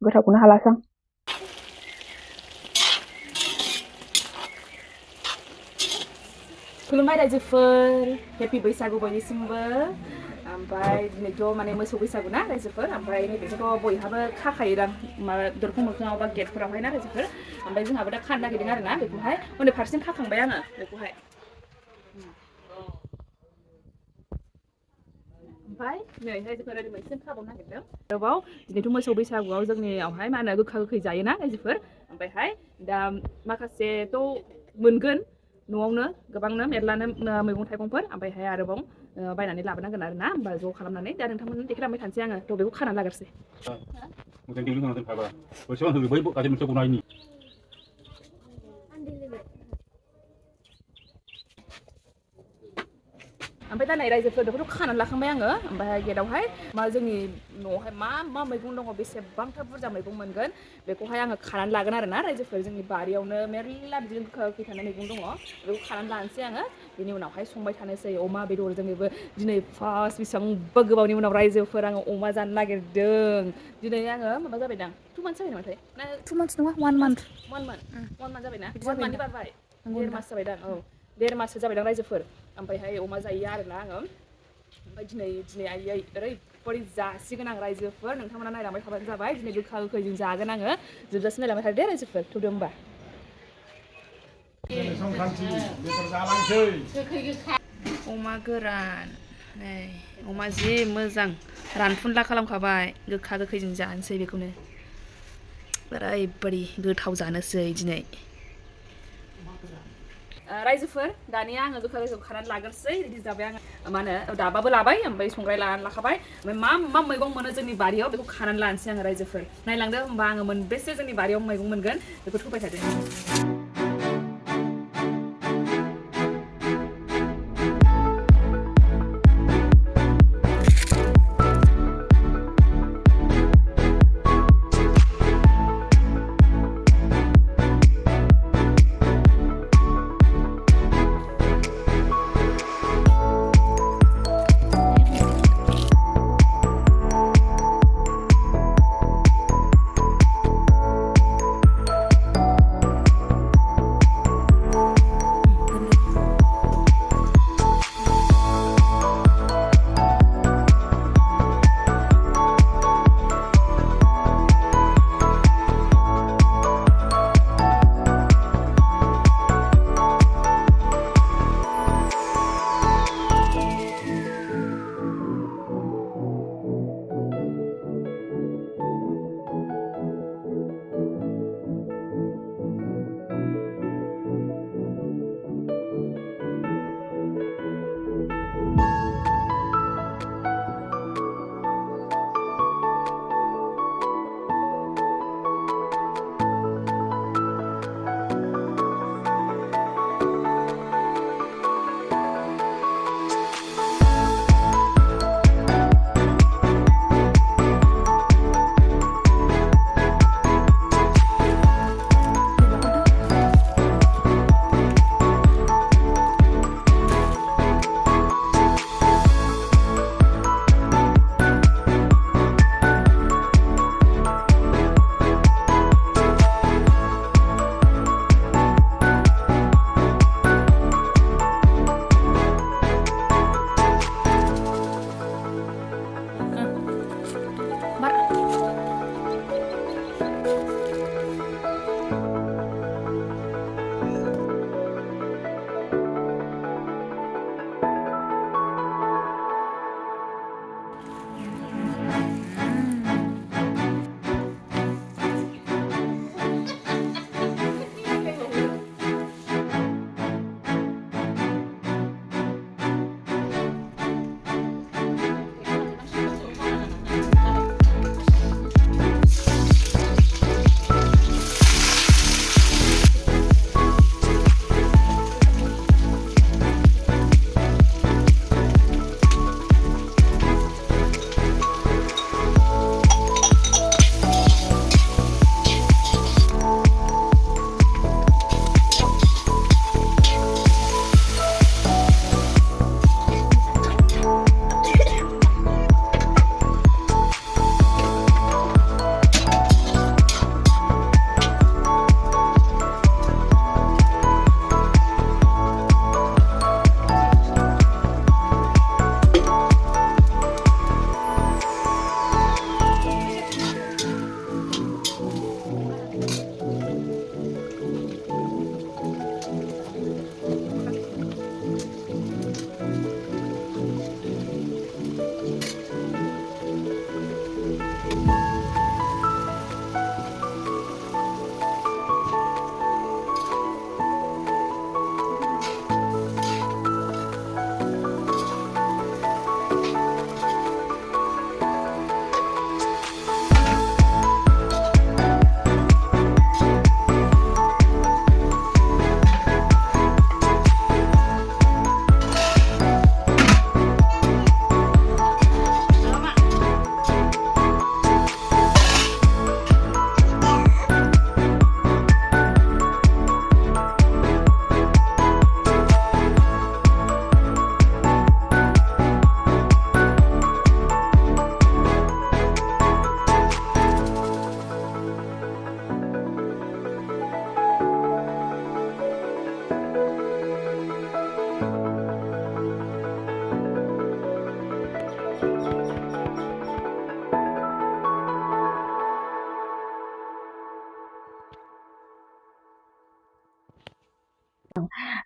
गोथावखौनो हालासां खुलुमबाय रायजोफोर हेपि बैसागु बयनिसिमबो ओमफ्राय दिनैथ' माने मोसौ बैसागु ना रायजोफोर ओमफ्राय नैबेखौथ' बयहाबो खाखायोदां माबा दरखं मोखाङाव बा गेटफोरावहाय ना रायजोफोर ओमफ्राय जोंहाबो दा खानो नागिरदों आरो ना बेखौहाय उन्दै फारसेथिं खाखांबाय आङो बेखौहाय ओमफ्राय नै रायजोफोर ओरै मोनसे खाबावनो नागिरदों आरोबाव दिनैथ' मोसौ बैसागुआव जोंनियावहाय मा होनो गोखा गोखै जायोना रायजोफोर ओमफ्रायहाय दा माखासेथ' मोनगोन न'आवनो गोबांनो मेरलानो मैगं थाइगंफोर ओमफ्रायहाय आरोबाव बायनानै लाबोनांगोन आरो ना होमबा ज' खालामनानै दा नोंथांमोननो देखायलांबाय थानोसै आङो थ' बेखौ खानानै लाग्रोसै ओमफ्राय दा नै रायजोफोर बेखौथ' खानानै लाखांबाय आङो ओमफ्राय गेटआवहाय मा जोंनि न'आवहाय मा मैगं दङ बेसेबांथा बुरजा मैगं मोनगोन बेखौहाय आङो खानानै लागोन आरो ना रायजोफोर जोंनि बारियावनो मेरला बिदिनो गोखा गोखै थानाय मैगं दङ बेखौ खानानै लानोसै आङो बेनि उनावहाय संबाय थानोसै अमा बेदरजोंबो दिनै फार्स्ट बेसेबांबा गोबावनि उनाव रायजोफोर आङो अमा जानो नागिरदों दिनै आङो माबा जाबायदां 2 मान्थ्स जाबाय नामाथाय ना 2 months नङा 1 month 1 month जाबायना 1 monthनि बारबाय 1.5 मास जाबायदां औ 1.5 माससो जाबायदां रायजोफोर ओमफ्रायहाय अमा जायो आरोना आङो ओमफ्राय दिनै आयै ओरैबायदि जासिगोन आं रायजोफोर नोंथांमोना नायलांबाय थाबानो जाबाय दिनै गोखा गोखैजों जागोन आङो जोबजासिम नायलांबाय थादो दे रायजोफोर थौदो होमबा अमा गोरान नै अमा जि मोजां रानफुनला खालामखाबाय गोखा गोखैजों जानोसै बेखौनो ओरैबायदि गोथाव जानोसै दिनै रायजोफोर दानिया आङो गोखा गोखैखौ खानानै लाग्रोसै रेडि जाबाय आङो मा होनो दाबाबो लाबाय ओमफ्राय संग्राय लानानै लाखाबाय ओमफ्राय मा मैगं मोनो जोंनि बारियाव बेखौ खानानै लानोसै आङो रायजोफोर नायलांदो होमबा आङो मोनबेसे जोंनि बारियाव मैगं मोनगोन बेखौ थुबाय थादो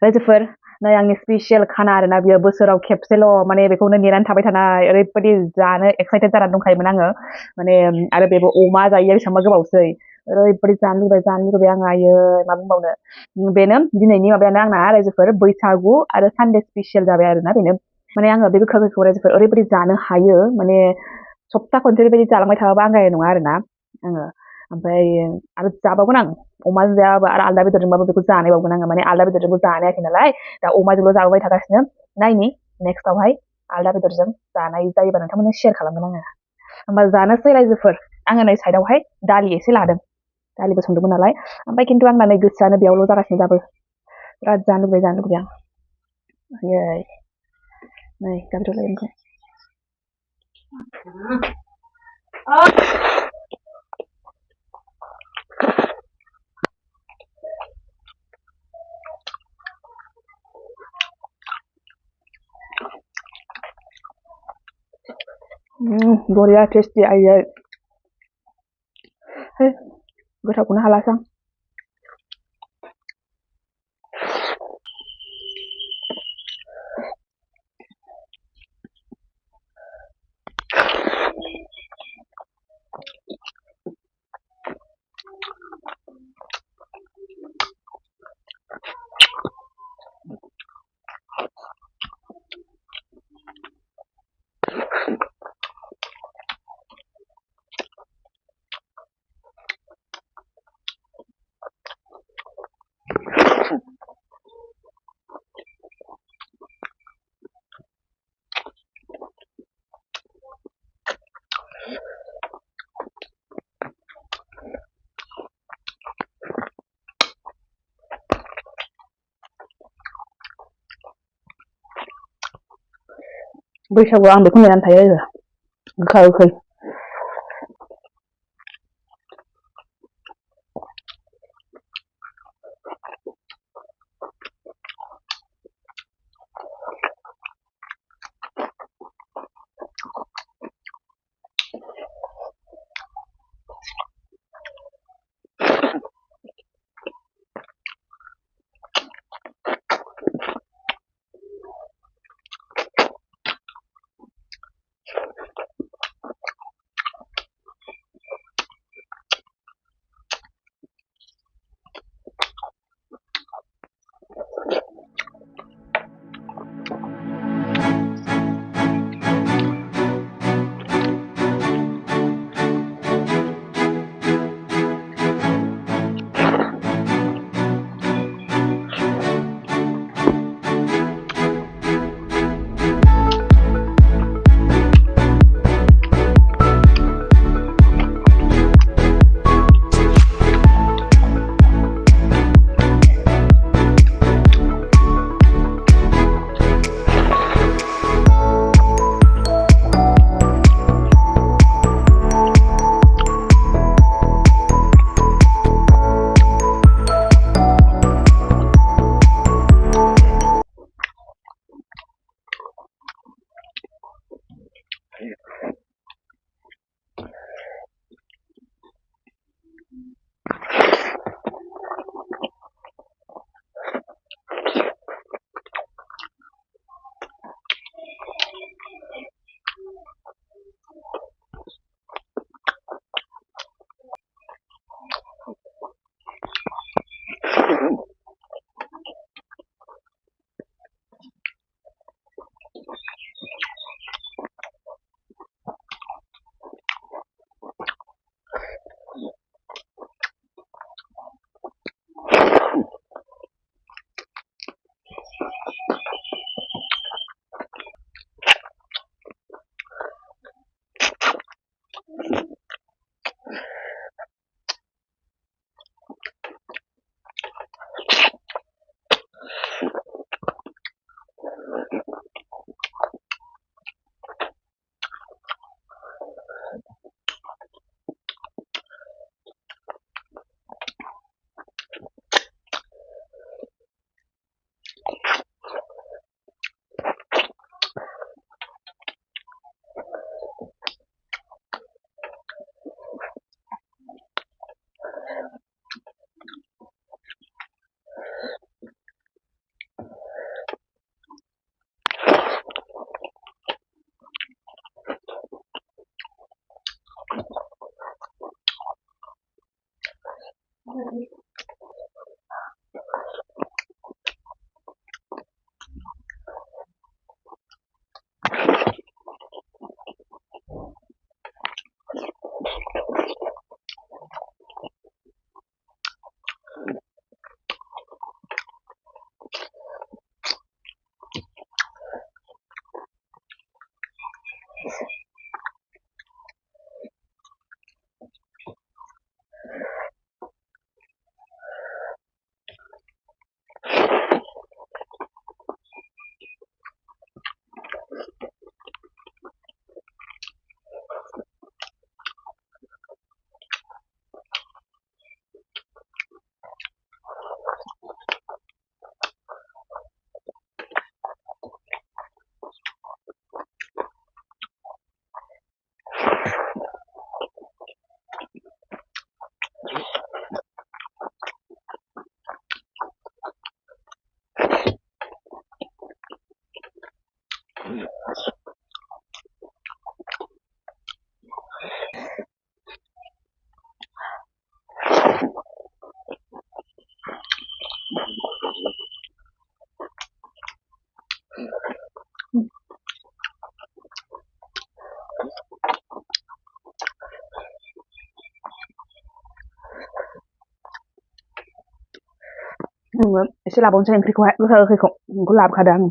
रायजोफोर नै आंनि स्पेशल खाना आरोना बियो बोसोराव खेबसेल' माने बेखौनो नेनानै थाबाय थानाय ओरैबायदि जानो एक्साइटेड जानानै दंखायोमोन आङो माने आरो बेबो अमा जायो बेसेबांबा गोबावसै ओरैबायदि जानो लुगैबाय आङो आयै मा बुंबावनो बेनो दिनैनि माबायानो आंना रायजोफोर बैसागु आरो सानदे स्पेशल जाबाय आरोना बेनो माने आङो बे गोखा गोखैखौ रायजोफोर ओरैबायदि जानो हायो माने सप्ता खनसे बेबायदि जालांबाय थाबाबो आंगायनाय नङा आरोना आङो ओमफ्राय आरो जाबावगोन आं अमाजों जायाबा आरो आलदा बेदरजोंबाबो बेखौ जानायबावगोन आङो माने आलदा बेदरजोंबो जानायाखै नालाय दा अमाजोंल' जाबोबाय थागासिनो नायनि नेक्स्टआवहाय आलदा बेदरजों जानाय जायोबा नोंथांमोननो शेयार खालामगोन आङो होमबा जानोसै रायजोफोर आङो नै साइडआवहाय दालि एसे लादों दालिबो संदोंमोन नालाय ओमफ्राय खिन्थु आंना नै गोसोआनो बेयावल' जागासिनो दाबो बिराद जानो लुगैबाय आं आयै नै गाबज्रिलायगोनखौ बरिया टेस्टि आयै गोथावखौनो हालासो आं बैसागुआव आं बेखौ नेनानै थायो आरो गोखा गोखै एसे लाबावनोसै ओंख्रिखौहाय गोखा गोखैखौ नोंखौ लाबोखादों आं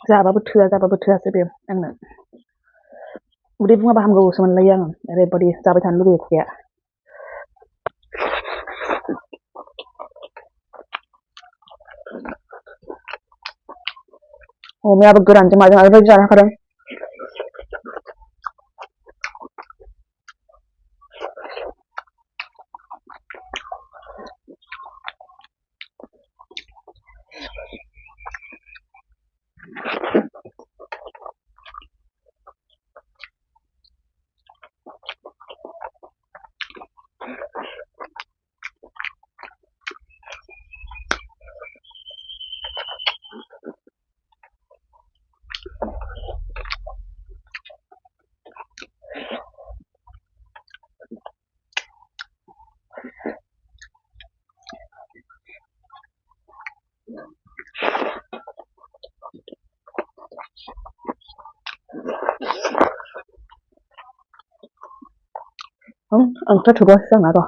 जाबाबो थोआसै बे आंनो उदै बुङाबा हामगौसो मोनलायो आङो ओरैबायदि जाबाय थानो लुगैयो खुगाया अमायाबो गोरानजों माजों ओरैबायदि जानो हाखादों ओंख्रिया थोबावासो आंना र'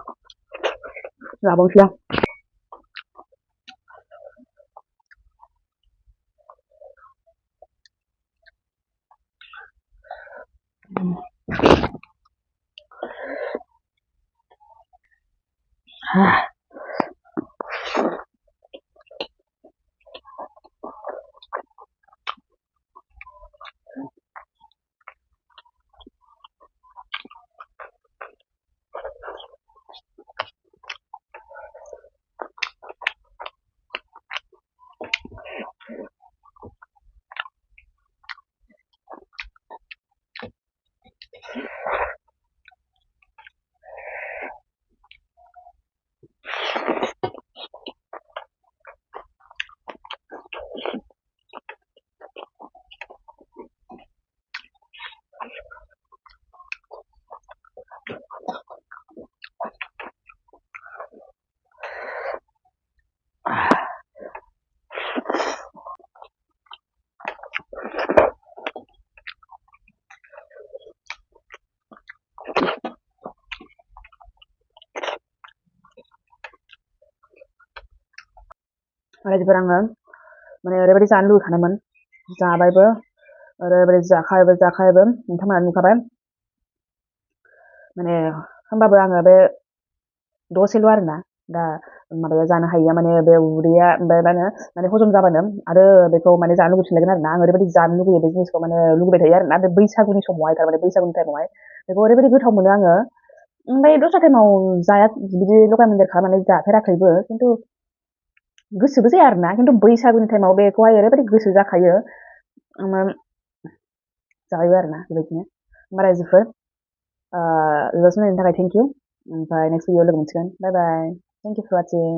लाबावनोसै आं रायजोफोर आङो माने ओरैबायदि जानो लुगैखादोंमोन जाबायबो ओरैबायदि जाखाबायबो नोंथांमोना नुखाबाय माने होमबाबो आङो बे दसेल' आरोना दा माबाया जानो हायिया माने बे उदैया माने हजम जाबानो आरो बेखौ माने जानो लुगैफिनलायगोन आरोना आं ओरैबायदि जानो लुगैयो बे जिनिसखौ माने लुगैबाय थायो आरोना बे बैसागुनि समावहाय थारमाने बैसागुनि टाइमावहाय बेखौ ओरैबायदि गोथाव मोनो आङो ओमफ्राय दस्रा टाइमाव जाया बिदि लगाय मोन्देर खालामनानै जाफेराखैबो खिन्थु गोसोबो जाया आरोना खिन्थु बैसागुनि टाइमाव बेखौहाय ओरैबायदि गोसो जाखायो जायो आरोना बेबायदिनो होमबा रायजोफोर लस नायनो थाखाय थेंक इउ ओमफ्राय नेक्स्ट भिडिअ लोगो मोनसिगोन बाय बाय थेंक इउ फर वाचिं